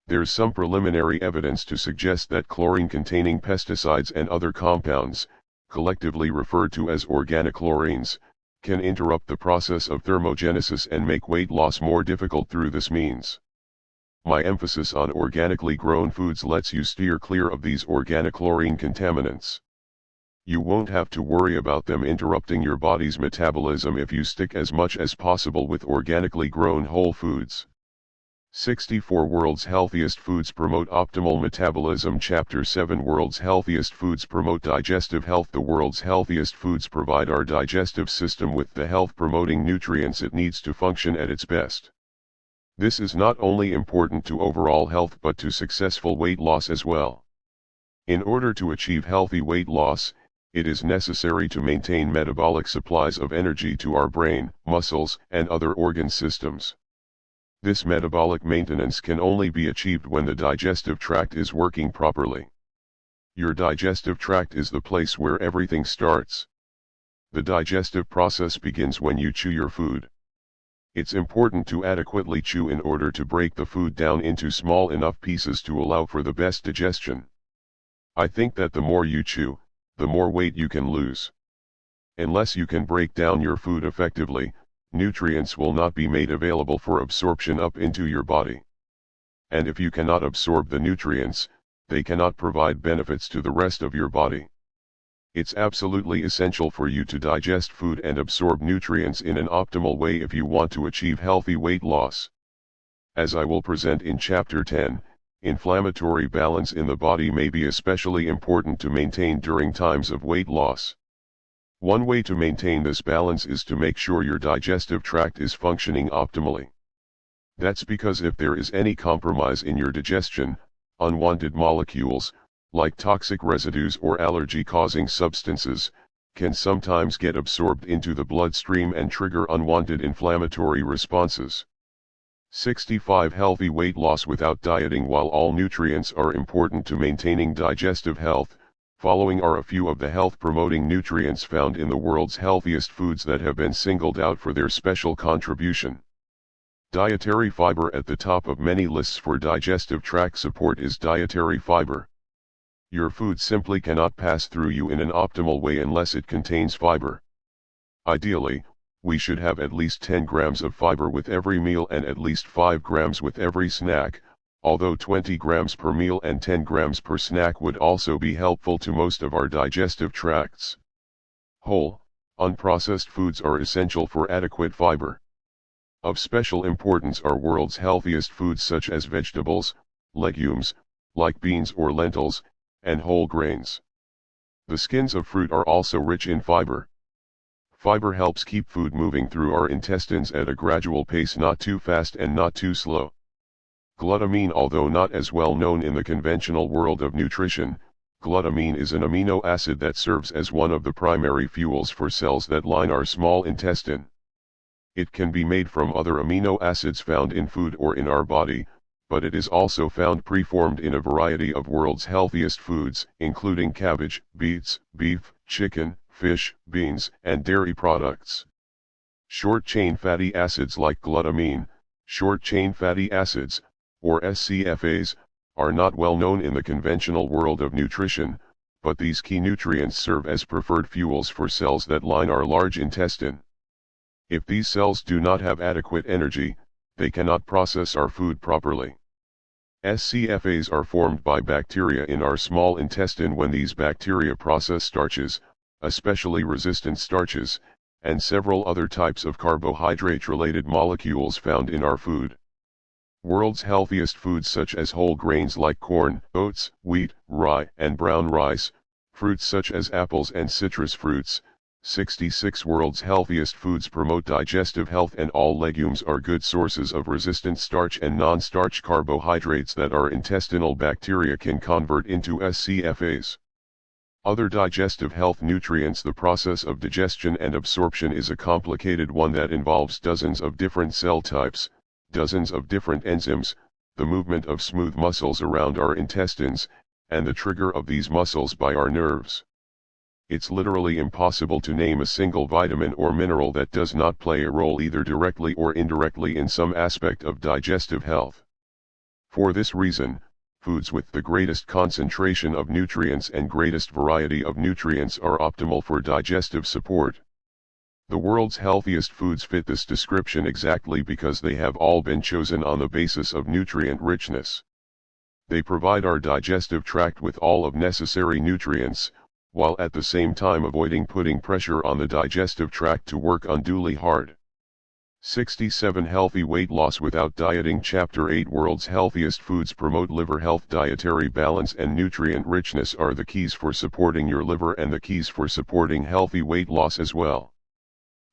There's some preliminary evidence to suggest that chlorine-containing pesticides and other compounds, collectively referred to as organochlorines, can interrupt the process of thermogenesis and make weight loss more difficult through this means. My emphasis on organically grown foods lets you steer clear of these organochlorine contaminants. You won't have to worry about them interrupting your body's metabolism if you stick as much as possible with organically grown whole foods. 64 World's Healthiest Foods Promote Optimal Metabolism. Chapter 7 World's Healthiest Foods Promote Digestive Health. The world's healthiest foods provide our digestive system with the health-promoting nutrients it needs to function at its best. This is not only important to overall health but to successful weight loss as well. In order to achieve healthy weight loss, it is necessary to maintain metabolic supplies of energy to our brain, muscles, and other organ systems. This metabolic maintenance can only be achieved when the digestive tract is working properly. Your digestive tract is the place where everything starts. The digestive process begins when you chew your food. It's important to adequately chew in order to break the food down into small enough pieces to allow for the best digestion. I think that the more you chew, the more weight you can lose. Unless you can break down your food effectively, nutrients will not be made available for absorption up into your body. And if you cannot absorb the nutrients, they cannot provide benefits to the rest of your body. It's absolutely essential for you to digest food and absorb nutrients in an optimal way if you want to achieve healthy weight loss. As I will present in Chapter 10, inflammatory balance in the body may be especially important to maintain during times of weight loss. One way to maintain this balance is to make sure your digestive tract is functioning optimally. That's because if there is any compromise in your digestion, unwanted molecules, like toxic residues or allergy-causing substances, can sometimes get absorbed into the bloodstream and trigger unwanted inflammatory responses. 65 Healthy Weight Loss Without Dieting. While all nutrients are important to maintaining digestive health, following are a few of the health-promoting nutrients found in the world's healthiest foods that have been singled out for their special contribution. Dietary fiber. At the top of many lists for digestive tract support is dietary fiber. Your food simply cannot pass through you in an optimal way unless it contains fiber. Ideally, we should have at least 10 grams of fiber with every meal and at least 5 grams with every snack, although 20 grams per meal and 10 grams per snack would also be helpful to most of our digestive tracts. Whole, unprocessed foods are essential for adequate fiber. Of special importance are world's healthiest foods such as vegetables, legumes, like beans or lentils, and whole grains. The skins of fruit are also rich in fiber. Fiber helps keep food moving through our intestines at a gradual pace, not too fast and not too slow. Glutamine, although not as well known in the conventional world of nutrition, glutamine is an amino acid that serves as one of the primary fuels for cells that line our small intestine. It can be made from other amino acids found in food or in our body, but it is also found preformed in a variety of world's healthiest foods, including cabbage, beets, beef, chicken, fish, beans, and dairy products. Short-chain fatty acids like glutamine, short-chain fatty acids, or SCFAs, are not well known in the conventional world of nutrition, but these key nutrients serve as preferred fuels for cells that line our large intestine. If these cells do not have adequate energy, they cannot process our food properly. SCFAs are formed by bacteria in our small intestine when these bacteria process starches, especially resistant starches, and several other types of carbohydrate-related molecules found in our food. World's healthiest foods such as whole grains like corn, oats, wheat, rye, and brown rice, fruits such as apples and citrus fruits. 66 World's healthiest foods promote digestive health, and all legumes are good sources of resistant starch and non-starch carbohydrates that our intestinal bacteria can convert into SCFAs. Other digestive health nutrients. The process of digestion and absorption is a complicated one that involves dozens of different cell types, dozens of different enzymes, the movement of smooth muscles around our intestines, and the trigger of these muscles by our nerves. It's literally impossible to name a single vitamin or mineral that does not play a role either directly or indirectly in some aspect of digestive health. For this reason, foods with the greatest concentration of nutrients and greatest variety of nutrients are optimal for digestive support. The world's healthiest foods fit this description exactly because they have all been chosen on the basis of nutrient richness. They provide our digestive tract with all of necessary nutrients, while at the same time avoiding putting pressure on the digestive tract to work unduly hard. 67 Healthy weight loss without dieting. Chapter 8 World's healthiest foods promote liver health. Dietary balance and nutrient richness are the keys for supporting your liver and the keys for supporting healthy weight loss as well.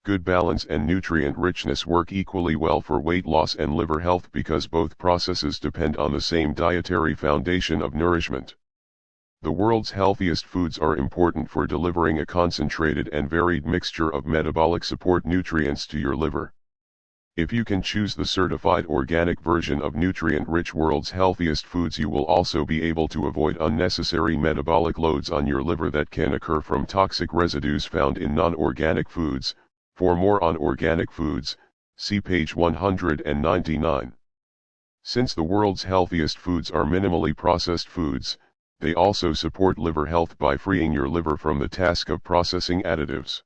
Good balance and nutrient richness work equally well for weight loss and liver health because both processes depend on the same dietary foundation of nourishment. The world's healthiest foods are important for delivering a concentrated and varied mixture of metabolic support nutrients to your liver. If you can choose the certified organic version of nutrient-rich world's healthiest foods, you will also be able to avoid unnecessary metabolic loads on your liver that can occur from toxic residues found in non-organic foods. For more on organic foods, see page 199. Since the world's healthiest foods are minimally processed foods, they also support liver health by freeing your liver from the task of processing additives.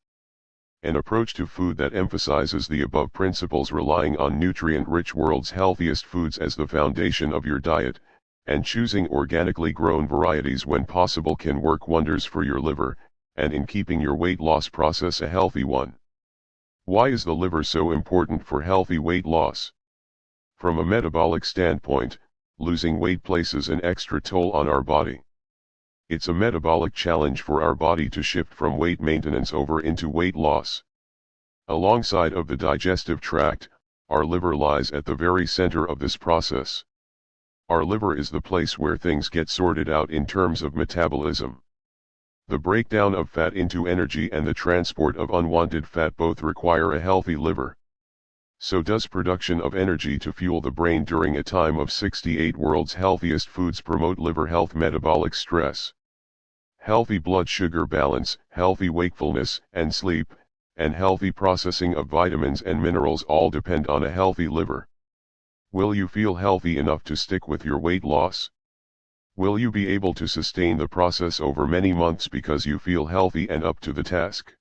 An approach to food that emphasizes the above principles, relying on nutrient-rich world's healthiest foods as the foundation of your diet, and choosing organically grown varieties when possible, can work wonders for your liver, and in keeping your weight loss process a healthy one. Why is the liver so important for healthy weight loss? From a metabolic standpoint, losing weight places an extra toll on our body. It's a metabolic challenge for our body to shift from weight maintenance over into weight loss. Alongside of the digestive tract, our liver lies at the very center of this process. Our liver is the place where things get sorted out in terms of metabolism. The breakdown of fat into energy and the transport of unwanted fat both require a healthy liver. So does production of energy to fuel the brain during a time of 68 World's healthiest foods promote liver health. Metabolic stress, healthy blood sugar balance, healthy wakefulness and sleep, and healthy processing of vitamins and minerals all depend on a healthy liver. Will you feel healthy enough to stick with your weight loss? Will you be able to sustain the process over many months because you feel healthy and up to the task?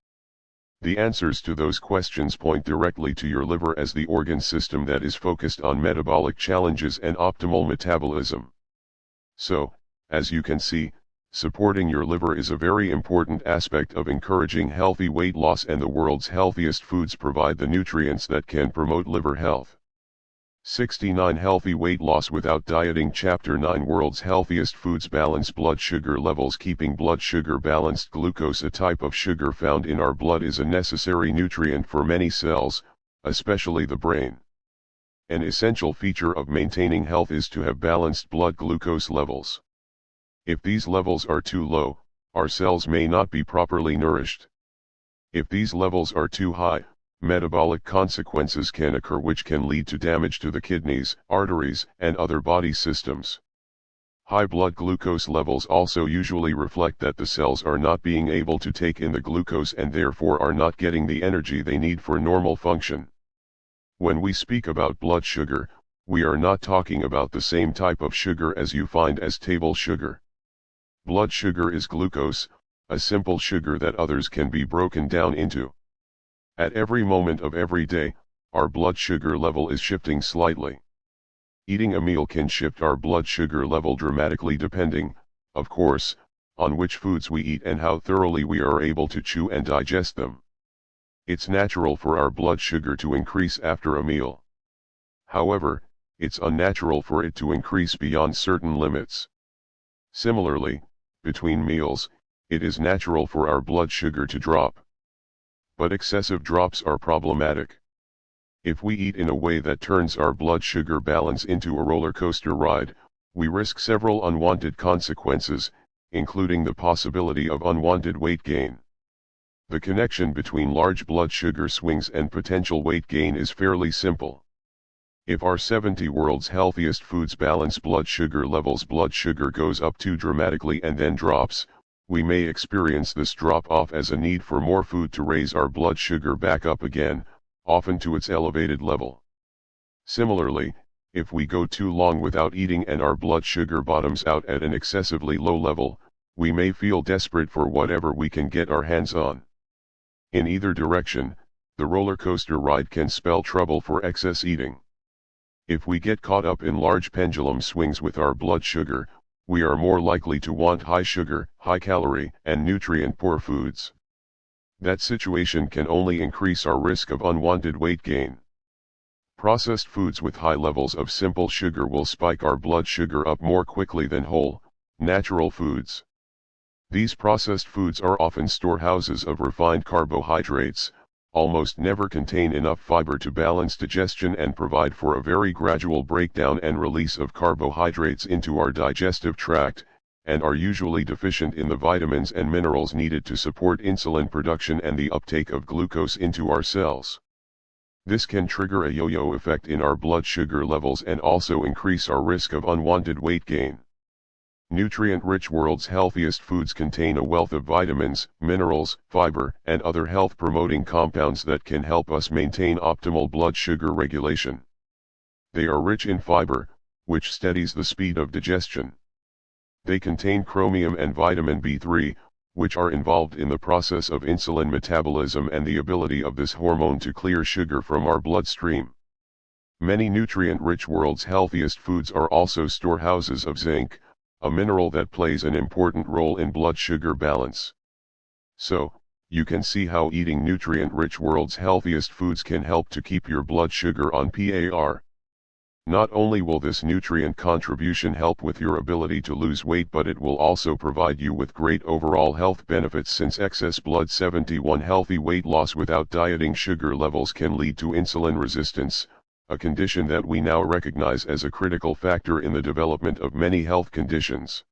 The answers to those questions point directly to your liver as the organ system that is focused on metabolic challenges and optimal metabolism. So, as you can see, supporting your liver is a very important aspect of encouraging healthy weight loss, and the world's healthiest foods provide the nutrients that can promote liver health. 69 Healthy weight loss without dieting. Chapter 9 World's healthiest foods. Balance blood sugar levels. Keeping blood sugar balanced. Glucose, a type of sugar found in our blood, is a necessary nutrient for many cells, especially the brain. An essential feature of maintaining health is to have balanced blood glucose levels. If these levels are too low, our cells may not be properly nourished. If these levels are too high, metabolic consequences can occur which can lead to damage to the kidneys, arteries, and other body systems. High blood glucose levels also usually reflect that the cells are not being able to take in the glucose and therefore are not getting the energy they need for normal function. When we speak about blood sugar, we are not talking about the same type of sugar as you find as table sugar. Blood sugar is glucose, a simple sugar that others can be broken down into. At every moment of every day, our blood sugar level is shifting slightly. Eating a meal can shift our blood sugar level dramatically depending, of course, on which foods we eat and how thoroughly we are able to chew and digest them. It's natural for our blood sugar to increase after a meal. However, it's unnatural for it to increase beyond certain limits. Similarly, between meals, it is natural for our blood sugar to drop. But excessive drops are problematic. If we eat in a way that turns our blood sugar balance into a roller coaster ride, we risk several unwanted consequences, including the possibility of unwanted weight gain. The connection between large blood sugar swings and potential weight gain is fairly simple. If our 70 world's healthiest foods balance blood sugar levels, blood sugar goes up too dramatically and then drops. We may experience this drop-off as a need for more food to raise our blood sugar back up again, often to its elevated level. Similarly, if we go too long without eating and our blood sugar bottoms out at an excessively low level, we may feel desperate for whatever we can get our hands on. In either direction, the roller coaster ride can spell trouble for excess eating. If we get caught up in large pendulum swings with our blood sugar, we are more likely to want high sugar, high calorie, and nutrient-poor foods. That situation can only increase our risk of unwanted weight gain. Processed foods with high levels of simple sugar will spike our blood sugar up more quickly than whole, natural foods. These processed foods are often storehouses of refined carbohydrates, almost never contain enough fiber to balance digestion and provide for a very gradual breakdown and release of carbohydrates into our digestive tract, and are usually deficient in the vitamins and minerals needed to support insulin production and the uptake of glucose into our cells. This can trigger a yo-yo effect in our blood sugar levels and also increase our risk of unwanted weight gain. Nutrient-rich world's healthiest foods contain a wealth of vitamins, minerals, fiber, and other health-promoting compounds that can help us maintain optimal blood sugar regulation. They are rich in fiber, which steadies the speed of digestion. They contain chromium and vitamin B3, which are involved in the process of insulin metabolism and the ability of this hormone to clear sugar from our bloodstream. Many nutrient-rich world's healthiest foods are also storehouses of zinc, a mineral that plays an important role in blood sugar balance. So, you can see how eating nutrient-rich world's healthiest foods can help to keep your blood sugar on par. Not only will this nutrient contribution help with your ability to lose weight, but it will also provide you with great overall health benefits since excess blood. 71 Healthy weight loss without dieting. Sugar levels can lead to insulin resistance, a condition that we now recognize as a critical factor in the development of many health conditions.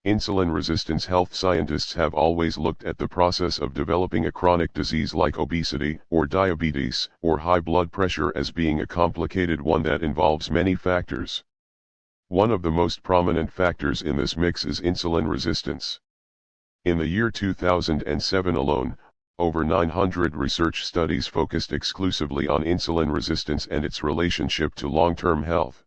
Insulin resistance. Health scientists have always looked at the process of developing a chronic disease like obesity or diabetes or high blood pressure as being a complicated one that involves many factors. One of the most prominent factors in this mix is insulin resistance. In the year 2007 alone, over 900 research studies focused exclusively on insulin resistance and its relationship to long-term health.